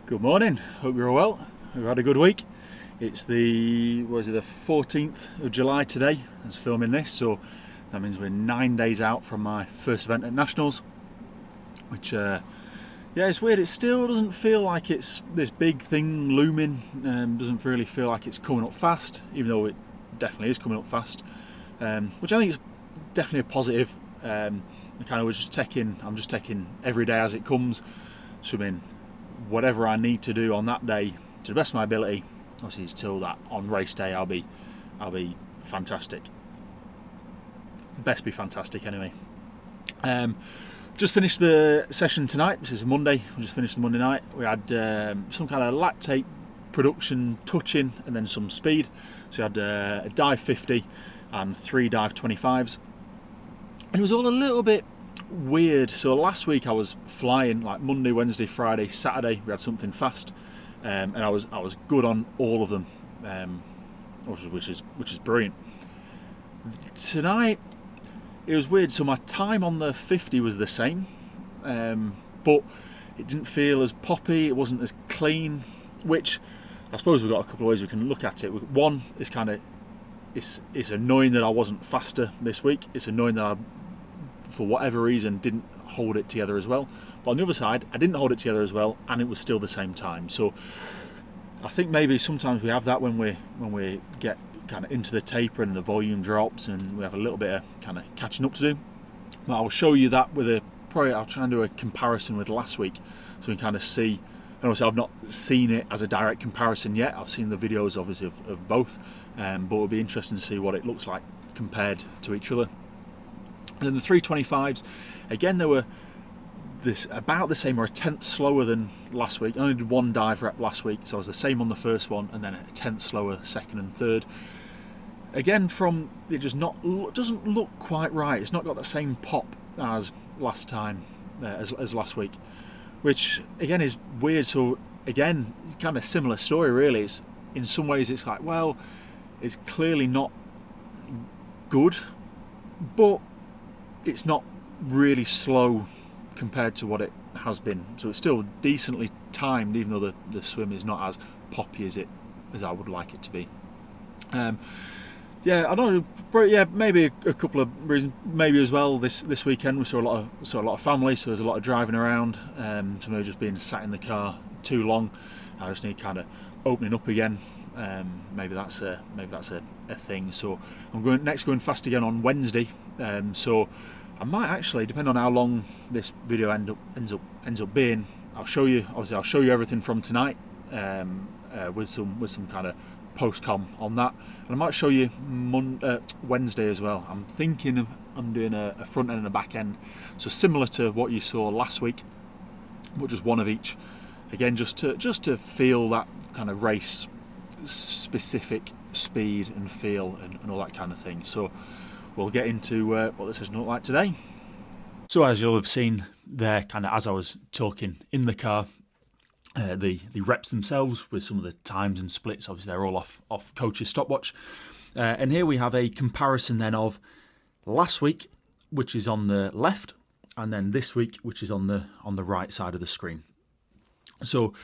Good morning, hope you're all well. We've had a good week. It's the 14th of July today as filming this, so that means we're 9 days out from my first event at Nationals, which yeah, it's weird. It still doesn't feel like it's this big thing looming. Doesn't really feel like it's coming up fast, even though it definitely is coming up fast, which I think is definitely a positive. I'm just taking every day as it comes, swimming whatever I need to do on that day to the best of my ability. Obviously, till that on race day, I'll be fantastic. Best be fantastic anyway. Just finished the session tonight. This is Monday. We just finished the Monday night. We had some kind of lactate production touching and then some speed. So we had a dive 50 and 3 dive 25s. And it was all a little bit weird. So last week I was flying, like Monday, Wednesday, Friday, Saturday. We had something fast, and I was good on all of them, which is brilliant. Tonight it was weird. So my time on the 50 was the same, but it didn't feel as poppy. It wasn't as clean, which I suppose we've got a couple of ways we can look at it. One is it's annoying that I wasn't faster this week. It's annoying that I, for whatever reason, didn't hold it together as well. But on the other side, I didn't hold it together as well, and it was still the same time. So I think maybe sometimes we have that when we get kind of into the taper and the volume drops, and we have a little bit of kind of catching up to do. But I'll show you that with I'll try and do a comparison with last week, so we can kind of see. And obviously, I've not seen it as a direct comparison yet. I've seen the videos, obviously, of both, but it'll be interesting to see what it looks like compared to each other. And then the 325s, again, they were about the same, or a tenth slower than last week. I only did 1 dive rep last week, so I was the same on the first one, and then a tenth slower second and third. Again, it doesn't look quite right. It's not got the same pop as last time, as last week, which again is weird. So again, it's kind of similar story really. It's in some ways it's like, well, it's clearly not good, but it's not really slow compared to what it has been. So it's still decently timed, even though the swim is not as poppy as I would like it to be. Yeah, I don't know, but yeah, maybe a couple of reasons. Maybe as well, this weekend we saw a lot of family, so there's a lot of driving around. So maybe just being sat in the car too long. I just need kind of opening up again. Maybe that's a thing. So I'm going fast again on Wednesday. So I might actually, depending on how long this video ends up being, I'll show you everything from tonight, with some kind of post-com on that, and I might show you Wednesday as well. I'm thinking of doing a front end and a back end, so similar to what you saw last week, but just one of each. Again, just to feel that kind of race specific speed and feel and all that kind of thing. So we'll get into what this is not like today. So as you'll have seen there, kind of as I was talking in the car, the reps themselves with some of the times and splits, obviously they're all off coach's stopwatch. And here we have a comparison then of last week, which is on the left, and then this week, which is on the right side of the screen. So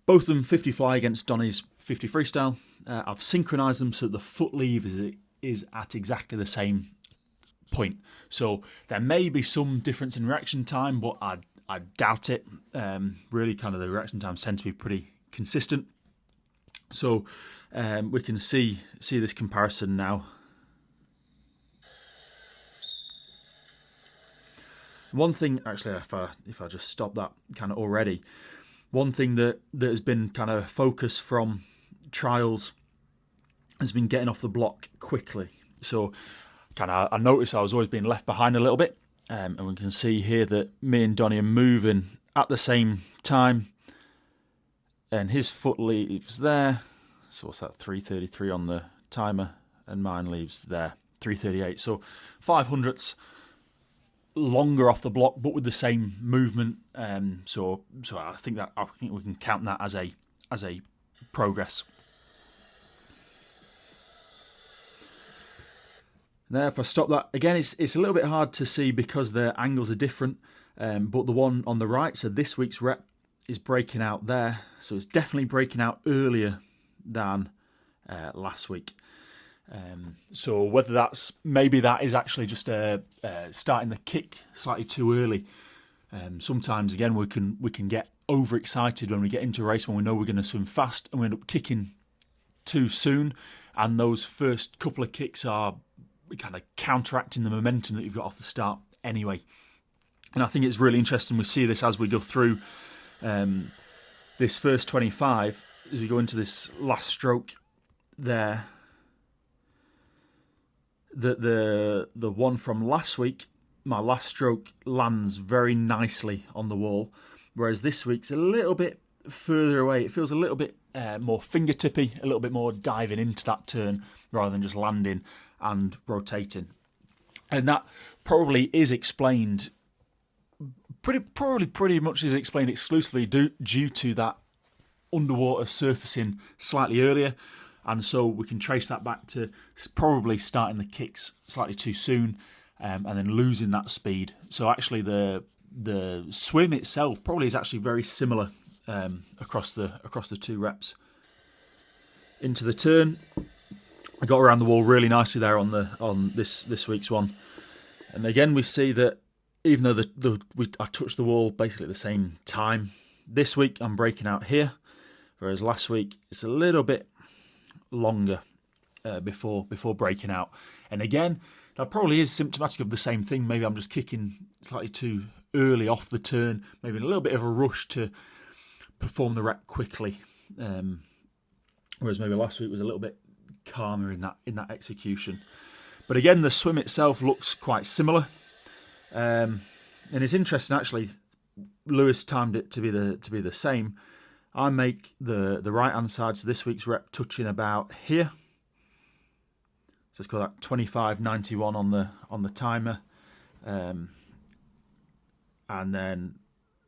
both of them 50 fly against Donny's 50 freestyle. I've synchronized them so that the foot leave is at exactly the same point. So there may be some difference in reaction time, but I doubt it. Really, kind of the reaction times tend to be pretty consistent. So we can see this comparison now. One thing, actually, if I just stop that kind of already, one thing that has been kind of focus from trials has been getting off the block quickly. So I noticed I was always being left behind a little bit. And we can see here that me and Donny are moving at the same time, and his foot leaves there. So what's that? 3:33 on the timer, and mine leaves there 3:38. So 500ths longer off the block, but with the same movement. So I think we can count that as a progress. Now, if I stop that, again, it's a little bit hard to see because the angles are different, but the one on the right, so this week's rep, is breaking out there, so it's definitely breaking out earlier than last week. So whether maybe that is actually just starting the kick slightly too early. Sometimes again we can get overexcited when we get into a race when we know we're going to swim fast and we end up kicking too soon, and those first couple of kicks are kind of counteracting the momentum that you've got off the start anyway. And I think it's really interesting we see this as we go through this first 25, as we go into this last stroke there, that the one from last week, my last stroke, lands very nicely on the wall, whereas this week's a little bit further away. It feels a little bit more fingertippy, a little bit more diving into that turn rather than just landing and rotating. And that probably is explained, pretty much is explained exclusively due to that underwater surfacing slightly earlier. And so we can trace that back to probably starting the kicks slightly too soon and then losing that speed. So actually the swim itself probably is actually very similar across the two reps. Into the turn, I got around the wall really nicely there on this week's one. And again we see that even though I touched the wall basically at the same time, this week I'm breaking out here, whereas last week it's a little bit longer before breaking out. And again, that probably is symptomatic of the same thing. Maybe I'm just kicking slightly too early off the turn, maybe in a little bit of a rush to perform the rep quickly. Whereas maybe last week was a little bit calmer in that execution. But again, the swim itself looks quite similar. And it's interesting actually, Lewis timed it to be the same. I make the right hand side, so this week's rep touching about here. So let's call that 25.91 on the timer. And then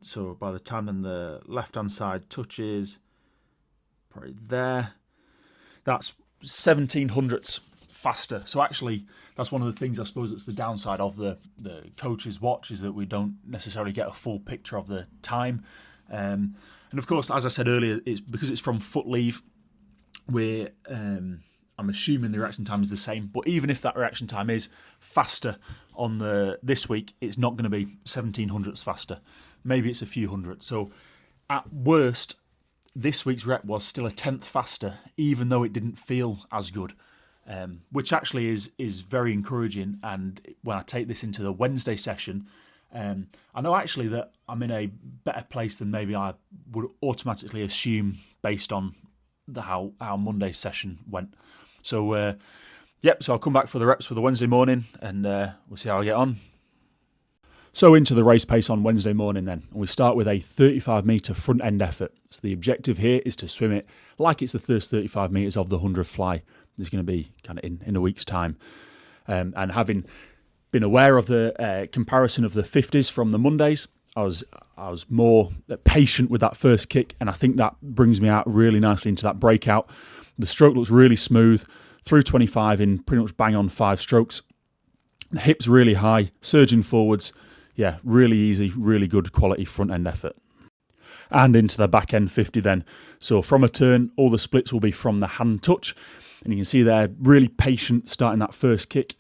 so by the time then the left hand side touches probably there, that's 1700ths faster. So actually that's one of the things, I suppose, that's the downside of the coach's watch, is that we don't necessarily get a full picture of the time. And of course, as I said earlier, it's because it's from foot leave, I'm assuming the reaction time is the same. But even if that reaction time is faster on this week, it's not going to be 1700ths faster. Maybe it's a few hundred. So at worst, this week's rep was still a tenth faster, even though it didn't feel as good. Which actually is very encouraging. And when I take this into the Wednesday session, I know actually that I'm in a better place than maybe I would automatically assume based on how Monday's session went. So, so I'll come back for the reps for the Wednesday morning and we'll see how I get on. So into the race pace on Wednesday morning then. And we start with a 35 metre front end effort. So the objective here is to swim it like it's the first 35 metres of the 100 fly. There's going to be kind of in a week's time. And having been aware of the comparison of the 50s from the Mondays, I was more patient with that first kick, and I think that brings me out really nicely into that breakout. The stroke looks really smooth, through 25 in pretty much bang on 5 strokes. The hips really high, surging forwards. Yeah, really easy, really good quality front end effort. And into the back end 50 then. So from a turn, all the splits will be from the hand touch. And you can see there, really patient starting that first kick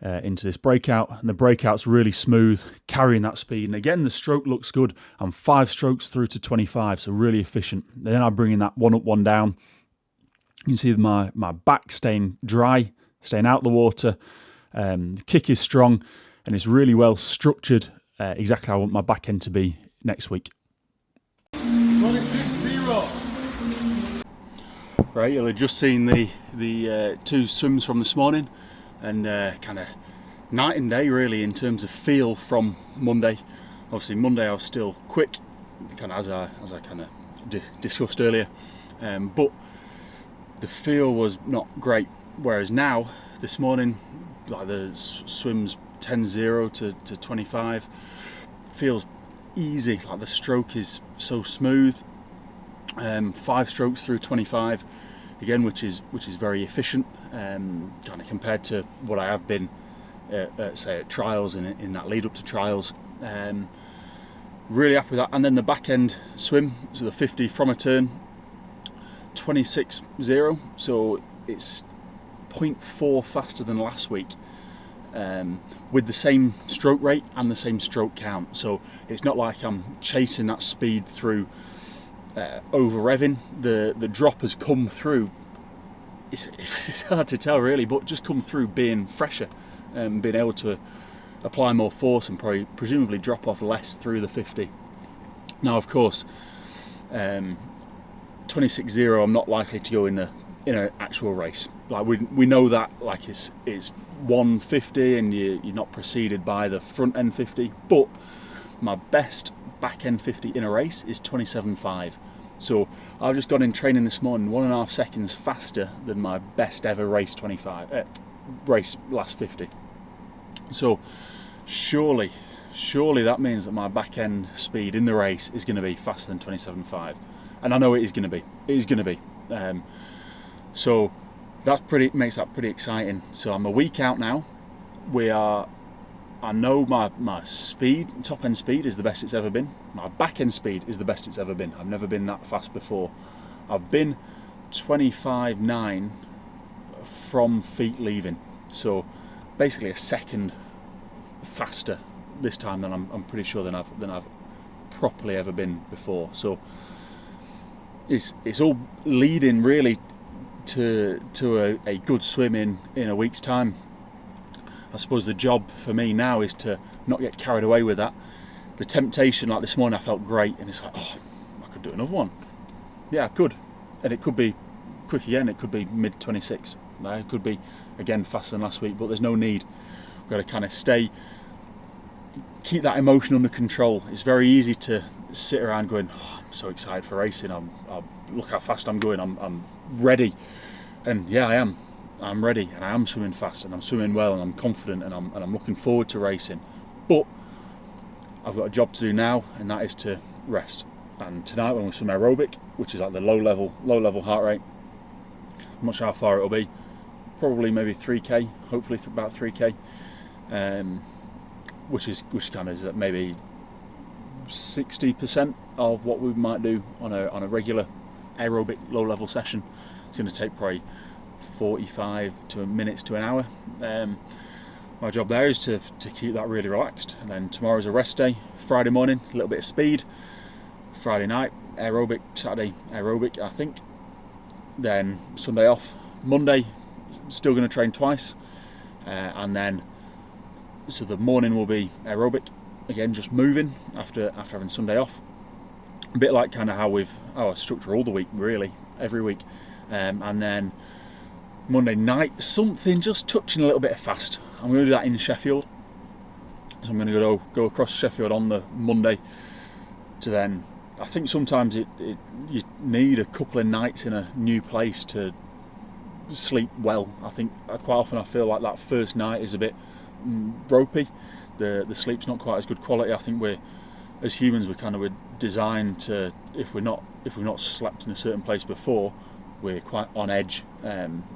into this breakout. And the breakout's really smooth, carrying that speed. And again, the stroke looks good. I'm 5 strokes through to 25, so really efficient. Then I'm bringing that one up, one down. You can see my back staying dry, staying out the water. The kick is strong and it's really well structured, exactly how I want my back end to be next week. 26-0. Right, you'll have just seen the 2 swims from this morning, and kind of night and day really in terms of feel from Monday. Obviously Monday I was still quick, kind of as I kind of discussed earlier, but the feel was not great. Whereas now, this morning, like the swims 10-0 to 25, feels easy. Like the stroke is so smooth. 5 strokes through 25, again, which is very efficient, kind of compared to what I have been, say, at trials and in that lead up to trials. really happy with that. And then the back end swim, so the 50 from a turn, 26.0, so it's 0.4 faster than last week, with the same stroke rate and the same stroke count. So it's not like I'm chasing that speed through over revving. The drop has come through, it's hard to tell really, but just come through being fresher and being able to apply more force and probably presumably drop off less through the 50. Now of course 26.0 I'm not likely to go in an actual race. Like we know that, like it's 150 and you're not preceded by the front end 50, but my best back end 50 in a race is 27.5. So I've just gone in training this morning 1.5 seconds faster than my best ever race race last 50. So surely that means that my back end speed in the race is going to be faster than 27.5, and I know it is going to be. It is going to be. So that makes that pretty exciting. So I'm a week out now. I know my speed, top end speed, is the best it's ever been. My back end speed is the best it's ever been. I've never been that fast before. I've been 25.9 from feet leaving. So basically a second faster this time than I'm pretty sure than I've properly ever been before. So it's all leading really to a good swim in a week's time. I suppose the job for me now is to not get carried away with that. The temptation, like this morning, I felt great, and it's like, oh, I could do another one. Yeah, I could, and it could be quick again. It could be mid 26. It could be again faster than last week, but there's no need. We've got to kind of keep that emotion under control. It's very easy to sit around going, oh, I'm so excited for racing. Look how fast I'm going. I'm ready, and yeah, I am. I'm ready, and I am swimming fast, and I'm swimming well, and I'm confident, and I'm looking forward to racing. But I've got a job to do now, and that is to rest. And tonight when we swim aerobic, which is like the low level heart rate, I'm not sure how far it'll be. Probably maybe 3k, hopefully about 3k, which kind of is maybe 60% of what we might do on a regular aerobic low level session. It's going to take probably 45 minutes to an hour. My job there is to keep that really relaxed, and then tomorrow's a rest day. Friday morning, a little bit of speed. Friday night, aerobic. Saturday, aerobic, I think. Then Sunday off. Monday, still going to train twice, and then so the morning will be aerobic again, just moving after having Sunday off. A bit like kind of how I structure all the week, really, every week, and then Monday night, something just touching a little bit of fast. I'm going to do that in Sheffield. So I'm going to go across Sheffield on the Monday to then, I think sometimes you need a couple of nights in a new place to sleep well. I think quite often I feel like that first night is a bit ropey. The sleep's not quite as good quality. I think as humans we're designed to, if we've not slept in a certain place before, we're quite on edge,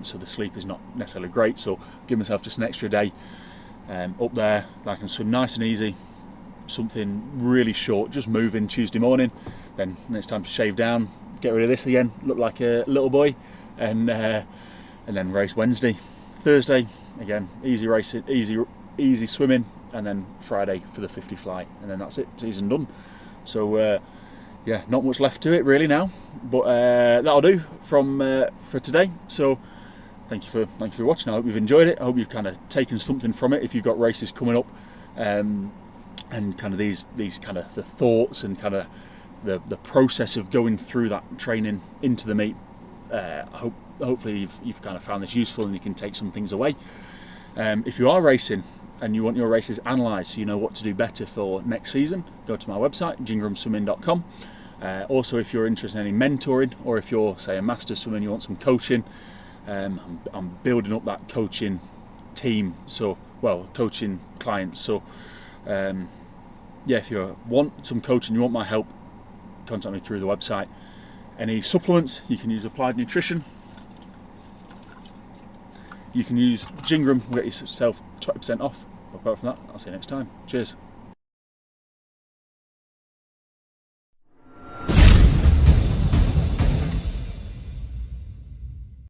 so the sleep is not necessarily great. So give myself just an extra day up there that I can swim nice and easy, something really short, just moving Tuesday morning. Then it's time to shave down, get rid of this again, look like a little boy, and then race Wednesday. Thursday again, easy racing, easy swimming, and then Friday for the 50 fly, and then that's it, season done. So yeah, not much left to it really now, but that'll do for today. So thank you for watching. I hope you've enjoyed it. I hope you've kind of taken something from it if you've got races coming up, and kind of these kind of the thoughts and kind of the process of going through that training into the meet. Hopefully you've kind of found this useful and you can take some things away. If you are racing and you want your races analysed so you know what to do better for next season, go to my website, jingramswimming.com. Also, if you're interested in any mentoring, or if you're, say, a master swimmer and you want some coaching, I'm building up that coaching team, coaching clients. So yeah, if you want some coaching, you want my help, contact me through the website. Any supplements, you can use Applied Nutrition. You can use Jingram, get yourself 20% off. Apart from that, I'll see you next time. Cheers.